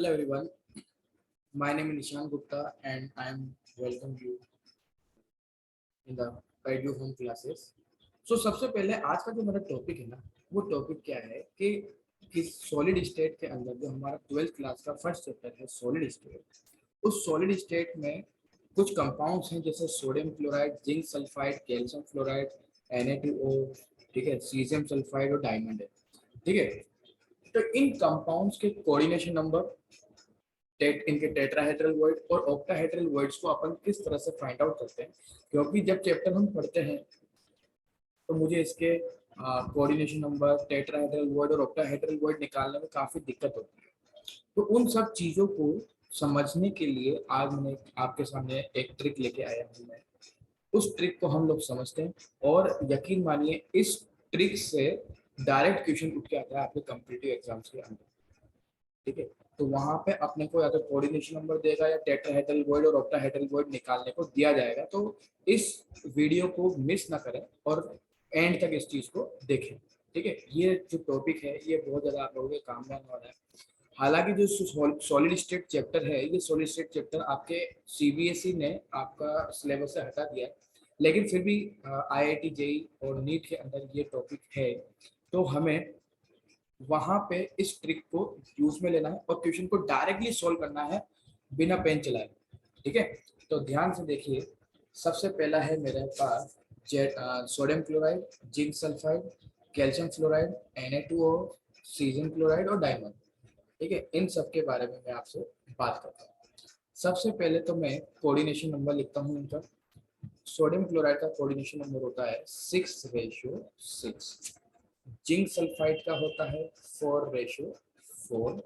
Hello everyone, my name is Nishan Gupta and I am welcome you in the Paidu Home Classes. So सबसे पहले आज का जो मेरा टॉपिक है ना, वो टॉपिक क्या है कि सॉलिड स्टेट के अंदर जो हमारा 12th क्लास का फर्स्ट चैप्टर है सॉलिड स्टेट, उस सॉलिड स्टेट में कुछ कंपाउंड्स हैं जैसे sodium chloride, zinc sulphide, calcium fluoride, Na2O, ठीक है, सीजियम सल्फाइड और डायमंड है, ठीक है। तो इन कंपाउंड्स के कोऑर्डिनेशन नंबर, इनके टेट्राहेड्रल वर्ड और ऑक्टाहेड्रल वर्ड्स को अपन किस तरह से फाइंड आउट करते हैं, क्योंकि जब चैप्टर हम पढ़ते हैं तो मुझे इसके कोऑर्डिनेशन नंबर, टेट्राहेड्रल वर्ड और ऑक्टाहेड्रल वर्ड निकालने में काफ़ी दिक्कत होती है। तो उन सब चीज़ों को समझने के लिए आज मैंने आपके सामने एक ट्रिक लेके आया हूँ। मैं उस ट्रिक को हम लोग समझते हैं और यकीन मानिए इस ट्रिक से डायरेक्ट क्वेश्चन उठ के आता है आपके कॉम्पिटिटिव एग्जाम्स के अंदर, ठीक है। तो वहां पे अपने को या तो कोऑर्डिनेशन नंबर देगा या टेट्राहेड्रल वर्ड और ऑक्टाहेड्रल वर्ड निकालने को दिया जाएगा। तो इस वीडियो को मिस ना करें और एंड तक इस चीज को देखें, ठीक है। ये जो टॉपिक है ये बहुत ज्यादा आप लोगों के काम में आने वाला है। हालांकि जो सॉलिड स्टेट चैप्टर है, ये सॉलिड स्टेट चैप्टर आपके सीबीएसई ने आपका सिलेबस से हटा दिया है, लेकिन फिर भी आईआईटी जेई और नीट के अंदर ये टॉपिक है। तो हमें वहां पे इस ट्रिक को यूज में लेना है और क्वेश्चन को डायरेक्टली सॉल्व करना है बिना पेन चलाए, ठीक है। तो ध्यान से देखिए, सबसे पहला है मेरे पास sodium chloride, zinc sulphide, calcium fluoride, Na2O, caesium chloride और डायमंड, ठीक है। इन सब के बारे में मैं आपसे बात करता हूँ। सबसे पहले तो मैं कोऑर्डिनेशन नंबर लिखता हूँ इनका। सोडियम क्लोराइड का कोऑर्डिनेशन नंबर होता है 6:6। जिंक सल्फाइड का होता है 4:4,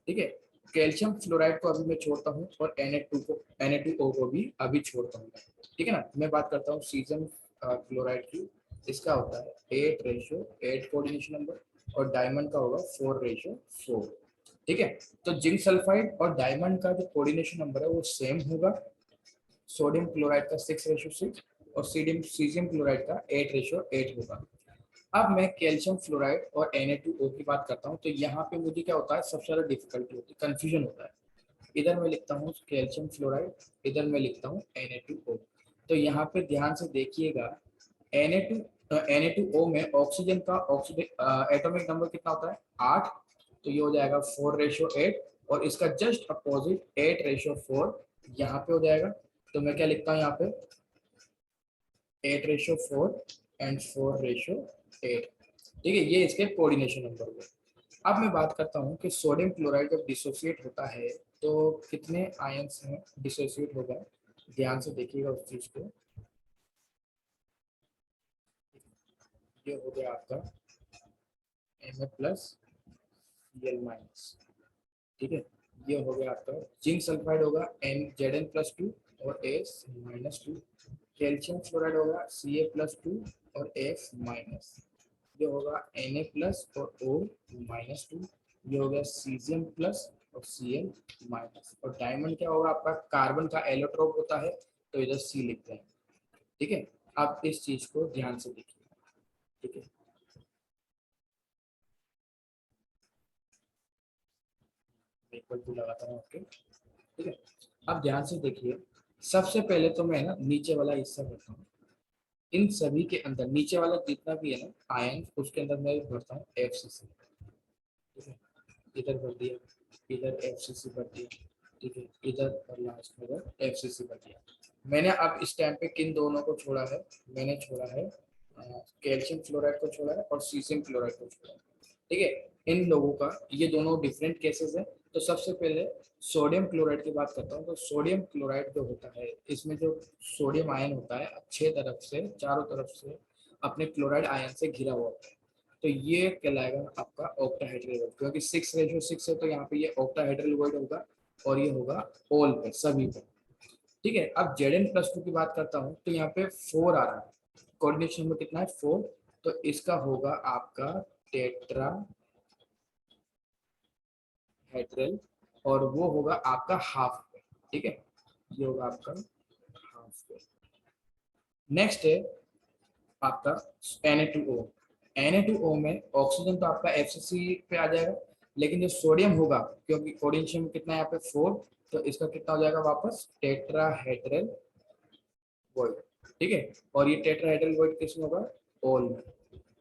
ठीक है। कैल्शियम फ्लोराइड को अभी मैं छोड़ता हूँ और Na2O को भी अभी छोड़ता हूँ, ठीक है ना। मैं बात करता हूँ सीजियम क्लोराइड की। इसका होता है 8:8 कोऑर्डिनेशन नंबर और डायमंड का होगा 4:4, ठीक है। तो जिंक सल्फाइड और डायमंड का जो कोऑर्डिनेशन नंबर है वो सेम होगा। सोडियम क्लोराइड का 6:6 और सीजियम क्लोराइड का 8:8 होगा। अब मैं कैल्शियम फ्लोराइड और Na2O की बात करता हूँ, तो यहाँ पे मुझे क्या होता है, सबसे ज़्यादा डिफिकल्टी होती है, कंफ्यूजन होता है। इधर मैं लिखता हूँ कैल्शियम फ्लोराइड, इधर मैं लिखता हूँ Na2O। तो यहाँ पे ध्यान से देखिएगा, Na2O में ऑक्सीजन का एटॉमिक नंबर कितना होता है, 8। तो ये हो जाएगा 4:8 और इसका जस्ट अपोजिट 8:4 यहाँ पे हो जाएगा। तो मैं क्या लिखता हूँ यहाँ पे, 8:4 एंड 4:8, ठीक है। ये इसके कोऑर्डिनेशन नंबर हुए। अब मैं बात करता हूँ कि सोडियम क्लोराइड जब डिसोसिएट होता है तो कितने आयंस में डिसोसिएट होगा। ध्यान से देखिएगा उस चीज को। ये हो गया आपका Na+ Cl-, ठीक है। ये हो गया आपका जिंक सल्फाइड होगा Zn+2 और S-2। कैल्शियम फ्लोराइड होगा Ca+2 और F-। ये होगा Na+ और O-2। ये हो गया सीजियम प्लस और Cl-। और डायमंड क्या होगा आपका, कार्बन का एलोट्रोप होता है, तो इधर C लिखते हैं, ठीक है। अब इस चीज को ध्यान से देखिए, ठीक है। इक्वल टू लगाता हूँ, ओके, ठीक है। अब ध्यान से देखिए, सबसे पहले तो मैं ना नीचे वाला हिस्सा भरता हूँ। इन सभी के अंदर नीचे वाला जितना भी है ना आयन, उसके अंदर मैं भरता हूँ FCC, ठीक है। इधर भर दिया, इधर FCC भर दिया, ठीक है। इधर और लास्ट में इधर FCC भर दिया। मैंने अब इस टाइम पे किन दोनों को छोड़ा है, मैंने छोड़ा है कैल्शियम फ्लोराइड को छोड़ा है और सीजियम क्लोराइड को छोड़ा है, ठीक है। इन लोगों का ये दोनों डिफरेंट केसेस है। तो सबसे पहले सोडियम क्लोराइड की बात करता हूँ। तो सोडियम क्लोराइड जो होता है, इसमें जो सोडियम आयन होता है अच्छे तरफ से, चारों तरफ से अपने क्लोराइड आयन से घिरा हुआ होता है। तो ये कहलाएगा आपका ऑक्टाहेड्रल वर्ड, क्योंकि 6:6 है तो यहाँ पे ये ऑक्टाहेड्रल वर्ड होगा और ये होगा ऑल पे, सभी पे, ठीक है। अब Zn+2 की बात करता हूँ तो यहाँ पे 4 आ रहा है, कोऑर्डिनेशन नंबर कितना है, 4। तो इसका होगा आपका टेट्राहेड्रल और वो होगा आपका हाफ पे, ठीक है। ये होगा आपका हाफ पे। नेक्स्ट है आपका Na2O। Na2O में ऑक्सीजन तो आपका FCC पे आ जाएगा, लेकिन जो सोडियम होगा, क्योंकि कोऑर्डिनेशन कितना है यहाँ पे 4, तो इसका कितना हो जाएगा वापस टेट्राहेड्रल वोइड। ठीक है, और ये टेट्राहेड्रल वोइड किसमें होगा, ओल में।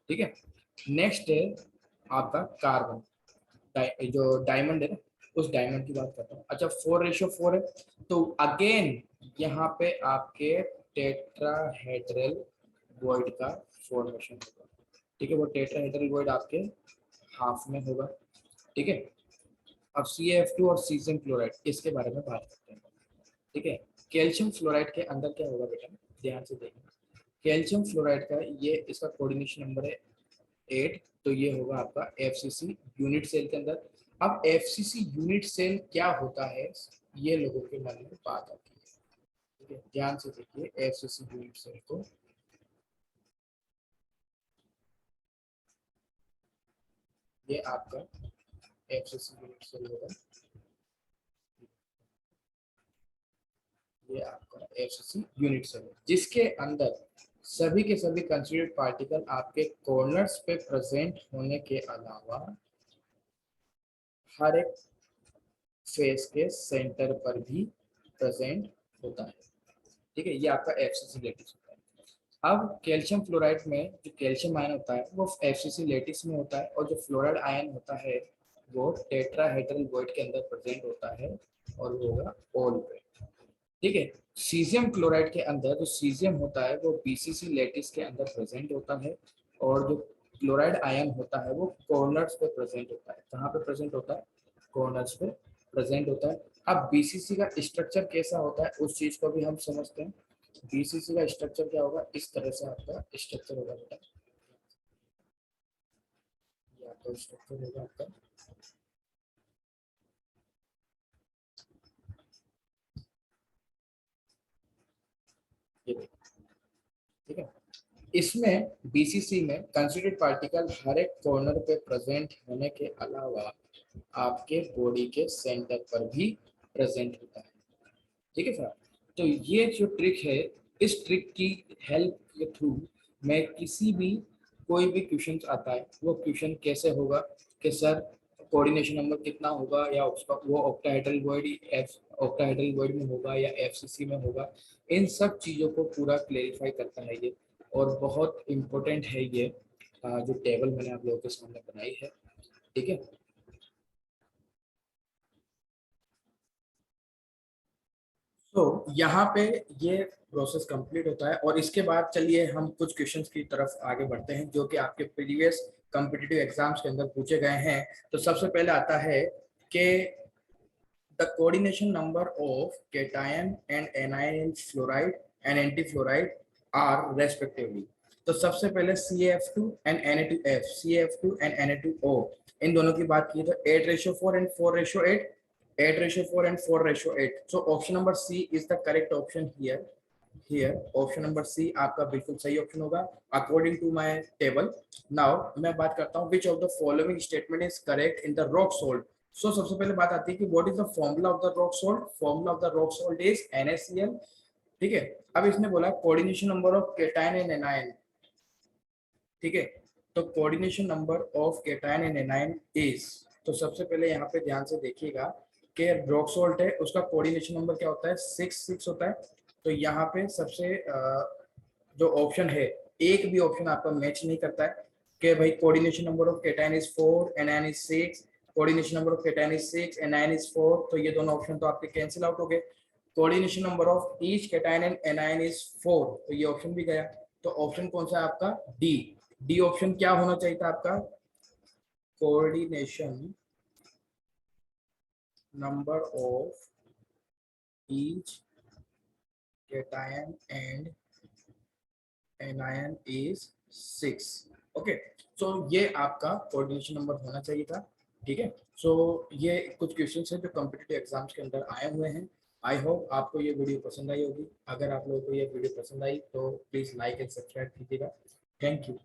ठीक है, नेक्स्ट है आपका कार्बन, जो डायमंड है ना, उस डायमंड की बात करता हूँ। अच्छा 4:4 है, तो अगेन यहाँ पे आपके टेट्राहेड्रल वॉइड का फॉर्मेशन होगा। ठीक है, वो टेट्राहेड्रल वॉइड आपके हाफ में होगा। ठीक है, अब CaF2 और सीजियम क्लोराइड, इसके बारे में बात करते हैं। ठीक है, कैल्शियम फ्लोराइड के अंदर क्या होगा बेटा, ध्यान से देखना। कैल्शियम फ्लोराइड का ये इसका कोऑर्डिनेशन नंबर है 8, तो ये होगा आपका FCC यूनिट सेल के अंदर। अब FCC यूनिट सेल क्या होता है, ये लोगों के मन में बात आती है। ठीक है, ध्यान से देखिए FCC यूनिट सेल को। ये आपका FCC यूनिट सेल होगा, ये आपका FCC यूनिट सेल है, जिसके अंदर सभी के सभी कंसिडर्ड पार्टिकल आपके कॉर्नर्स पे प्रेजेंट होने के अलावा हर एक फेस के सेंटर पर भी प्रेजेंट होता है। ठीक है, ये आपका FCC लेटिस होता है। अब कैल्शियम फ्लोराइड में जो कैल्शियम आयन होता है वो FCC लेटिस में होता है, और जो फ्लोराइड आयन होता है वो टेट्राहेड्रल वॉइड के अंदर प्रेजेंट होता है, और वो होगा ओल पे। ठीक है, सीजियम क्लोराइड के अंदर जो सीजियम होता है वो BCC लेटिस के अंदर प्रेजेंट होता है, और जो क्लोराइड आयन होता है वो कॉर्नर्स पे प्रेजेंट होता है। कहाँ पे प्रेजेंट होता है, कॉर्नर्स पे प्रेजेंट होता है। अब BCC का स्ट्रक्चर कैसा होता है उस चीज को भी हम समझते हैं। BCC का स्ट्रक्चर क्या होगा, इस तरह से आपका स्ट्रक्चर होगा बेटा, ये आपका स्ट्रक्चर होगा आपका। ये देखिए, ठीक है, इसमें BCC में कंसिडर्ड पार्टिकल हर एक कॉर्नर पे प्रेजेंट होने के अलावा आपके बॉडी के सेंटर पर भी प्रेजेंट होता है। ठीक है सर, तो ये जो ट्रिक है, इस ट्रिक की हेल्प के थ्रू मैं किसी भी कोई भी क्वेश्चन आता है वो क्वेश्चन कैसे होगा कि सर कोऑर्डिनेशन नंबर कितना होगा, या उसका वो ऑक्टाहेड्रल वर्ड ऑक्टाहेड्रल वर्ड में होगा या FCC में होगा, इन सब चीज़ों को पूरा क्लेरिफाई करता है ये, और बहुत इम्पोर्टेंट है ये जो टेबल मैंने आप लोगों के सामने बनाई है। ठीक है, तो यहाँ पे ये प्रोसेस कंप्लीट होता है, और इसके बाद चलिए हम कुछ क्वेश्चंस की तरफ आगे बढ़ते हैं जो कि आपके प्रीवियस कॉम्पिटिटिव एग्जाम्स के अंदर पूछे गए हैं। तो सबसे पहले आता है कि the coordination number of cation and anion fluoride and antifluoride are respectively. तो सबसे पहले CaF2 and Na2F, CaF2 and Na2O, इन दोनों की बात की तो 8:4 and 4:8, 8:4 and 4:8. So option number C is the correct option here. Here option number C आपका बिल्कुल सही ऑप्शन होगा according to my table. Now मैं बात करता हूँ which of the following statement is correct in the rock salt. So सबसे पहले बात आती है कि what is the formula of the rock salt? Formula of the rock salt is NaCl. ठीक है, अब इसने बोला coordination number of cation and anion. ठीक है, तो coordination number of cation and anion is, तो सबसे पहले यहाँ पे ध्यान से देखिएगा कि रॉक सॉल्ट है उसका कोऑर्डिनेशन नंबर क्या होता है, 6 होता है। तो यहाँ पे सबसे जो ऑप्शन है, एक भी ऑप्शन आपका मैच नहीं करता है कि भाई coordination number of cation is 4 anion is 6, coordination number of cation is 6 anion is 4, तो ये दोनों ऑप्शन तो आपके कैंसिल आउट हो गए। Coordination number of each cation and anion is 4, तो ये ऑप्शन भी गया। तो ऑप्शन कौन सा है आपका, डी। डी ऑप्शन क्या होना चाहिए था आपका, coordination number of each cation and anion is 6। Okay, so ये आपका कोऑर्डिनेशन नंबर होना चाहिए था। ठीक है, सो ये कुछ क्वेश्चंस हैं जो कॉम्पिटिटिव एग्जाम्स के अंदर आए हुए हैं। आई होप आपको ये वीडियो पसंद आई होगी। अगर आप लोगों को ये वीडियो पसंद आई तो प्लीज लाइक एंड सब्सक्राइब कीजिएगा। Thank you.